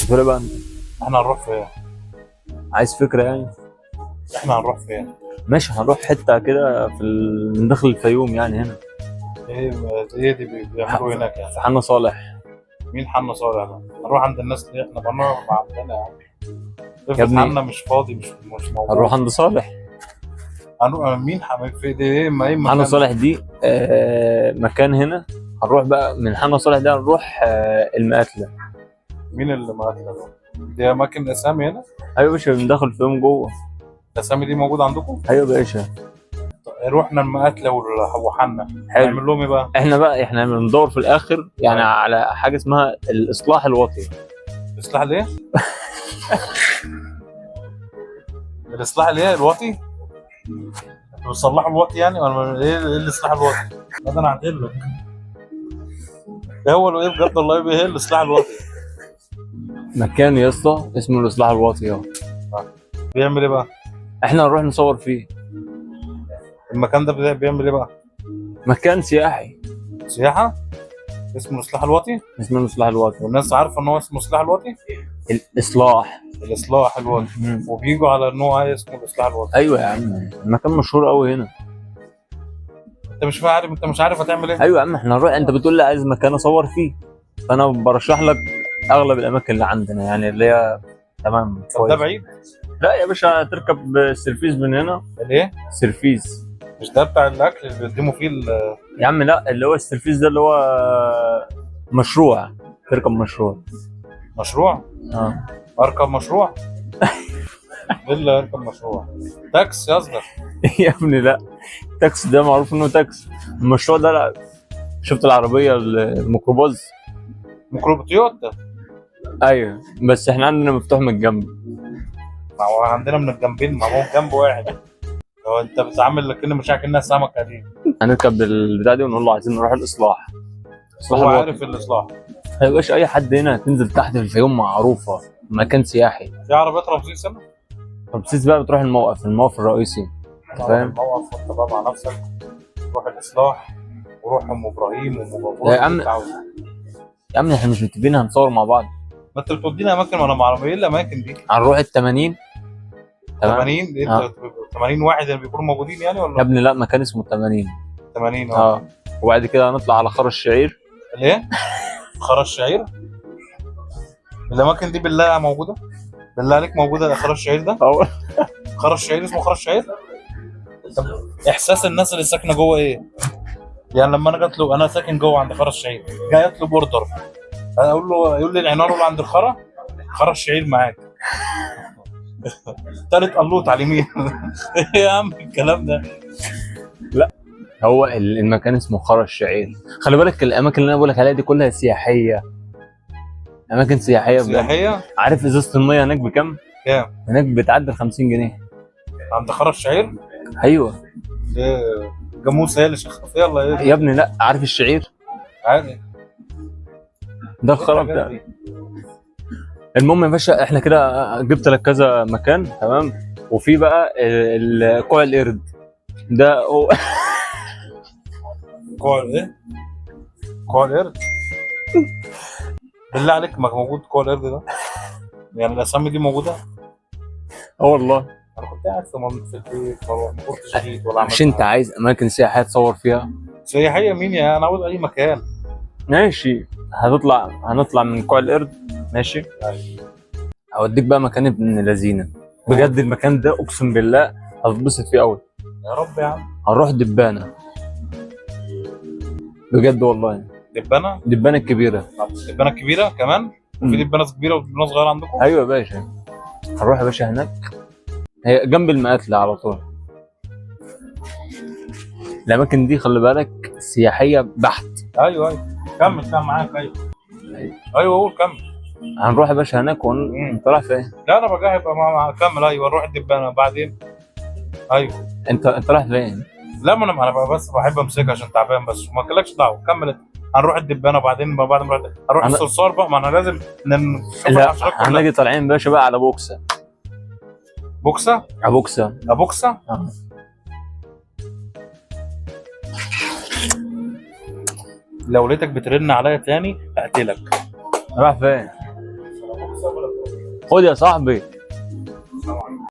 تقول بقى انت احنا هنروح فين؟ عايز فكره يعني؟ احنا هنروح فين؟ ماشي، هنروح حته كده من داخل الفيوم يعني هنا. ايه دي بيعملوا هناك يعني؟ في حنا صالح. مين حنا صالح ده؟ هنروح عند الناس ليه؟ احنا بنروح عندنا يعني. يا افرض ابني حنا مش فاضي، مش موجود. هنروح عند صالح. هنروح مين حمام في دي؟ ايه ما ايه حنا مكان؟ صالح دي مكان هنا. هنروح بقى من حنا صالح ده هنروح المقاتله. مين اللي معاك ده؟ دي اماكن اسامي هنا؟ ايوه يا باشا، من داخل الفيوم جوه. الاسامي دي موجوده عندكم؟ ايوه يا باشا. رحنا المقاتله وحنا حلو. نعمل لهم ايه بقى؟ احنا بندور في الاخر يعني على حاجه اسمها الاصلاح الوطني. الاصلاح الايه؟ الاصلاح الايه؟ الوطي؟ انتوا بتصلحوا الوطي يعني ولا ايه الاصلاح الوطي؟ ده انا هعدل لك. ايه هو ايه بجد والله؟ ايه الاصلاح الوطي؟ مكان يا اسطى اسمه الاصلاح الوطني اهو. بيعمل ايه بقى؟ احنا هنروح نصور فيه. المكان ده بيعمل ايه بقى؟ مكان سياحي سياحه؟ اسمه الاصلاح الوطي؟ اسمه الاصلاح الوطني. والناس عارفه ان هو اسمه الاصلاح الوطي؟ الاصلاح. الاصلاح الوطي. وبيجوا على ان هو اسمه الاصلاح الوطي. ايوه يا عم، المكان مشهور قوي هنا. انت مش عارف هتعمل ايه؟ ايوه يا عم، احنا هنروح. انت بتقول لي عايز مكان اصور فيه، فانا برشح لك اغلب الاماكن اللي عندنا يعني اللي هي تمام. طب ده بعيد؟ لا يا باشا، هتركب السيرفيس من هنا. الايه؟ سيرفيس. مش ده بتاع الاكل اللي بيقدموا فيه يا عم لا، اللي هو السيرفيس ده اللي هو مشروع. تركب مشروع. مشروع؟ اه. اركب مشروع؟ ايه اللي اركب مشروع؟ تاكس يا اصغر. يا ابني لا، تاكس ده معروف انه تاكس. المشروع ده لا. شفت العربيه الميكروباص؟ ميكروب تويوتا. ايوه، بس احنا عندنا مفتوح من الجنب. ما هو عندنا من الجنبين، ما هو جنب واحد. لو انت بتتعامل لكن مش كأنها سمكه دي. هنركب البتاع دي ونقول له عايزين نروح الاصلاح. هو عارف الاصلاح. يا باشا، اي حد هنا هتنزل تحت في الفيوم معروفه، مكان سياحي. في عربيات رمسيس هنا؟ رمسيس بقى بتروح الموقف الرئيسي. انت فاهم؟ الموقف وانت بقى مع نفسك روح الاصلاح وروح ام ابراهيم وام ابراهيم. يا عم احنا مش متفقين هنصور مع بعض؟ ما انت بتودينا اماكن وانا ما اعرف ايه الاماكن دي. هنروح ال 80. 80 دي انت 80 واحد اللي بيكونوا موجودين يعني ولا؟ يا ابني لا، مكان اسمه 80. 80 وبعد كده هنطلع على خرز الشعير. ليه؟ خرز الشعير؟ الاماكن دي بالله موجوده؟ بالله عليك موجوده خرز الشعير ده؟ خرز الشعير اسمه خرز الشعير؟ احساس الناس اللي ساكنه جوه ايه؟ يعني لما انا اطلب، انا ساكن جوه عند خرز الشعير، جاي اطلب اوردر، اقول له يقول لي العنوان اللي عند خرز الشعير معاك. تالت قلوط على اليمين. ايه يا عم الكلام ده؟ لا، هو المكان اسمه خرز الشعير. خلي بالك الاماكن اللي انا بقول لك عليها دي كلها سياحيه. اماكن سياحيه بجد. سياحيه؟ عارف ازازه الميه هناك بكام؟ كام؟ هناك بتعدي 50 جنيه. عند خرز الشعير؟ ايوه. ايه جاموسه هي اللي شخصيه ولا ايه؟ يا ابني لا، عارف الشعير؟ عادي. ده الخرز ده. المهم يا باشا، احنا كده جبت لك كذا مكان تمام. وفي بقى كوع القرد ده كوع ايه؟ كوع القرد؟ بالله عليك ما موجود كوع القرد ده؟ يعني الاسامي دي موجوده؟ والله انا كنت قاعد في البيت ما كنتش جيت ولا عملت. مش انت عايز اماكن سياحيه تصور فيها؟ سياحيه مين يا انا عاوز اي مكان. ماشي، هنطلع من كوع القرد. ماشي. هوديك بقى مكان ابن لذينه بجد. المكان ده اقسم بالله هتتبسط فيه قوي. يا رب يا عم. هنروح دبانه بجد والله. دبانه؟ دبانه الكبيره. دبانه كبيره كمان؟ وفي دبانه كبيره ودبانه صغيره عندكم؟ ايوه يا باشا. هنروح يا باشا هناك، هي جنب المقاتله على طول. الاماكن دي خلي بالك سياحيه بحت. ايوه كمل معاك. ايوه قول كمل. هنروح يا باشا هناك ونطلع فين؟ لا انا بجاهب كمل. ايوه نروح الدبانه بعدين. ايوه انت رايح فين؟ لا ما انا بس بحب امسكها عشان تعبان بس ما لكش دعوه. كمل انت. هنروح الدبانه بعدين بعد ما هنروح الصرصار بقى. ما انا لازم لا هنجي طالعين باشا بقى على بوكسه. بوكسه؟ ابوكسه؟ لو لقيتك بترن عليا تاني هقتلك. راح فين؟ خد يا صاحبي.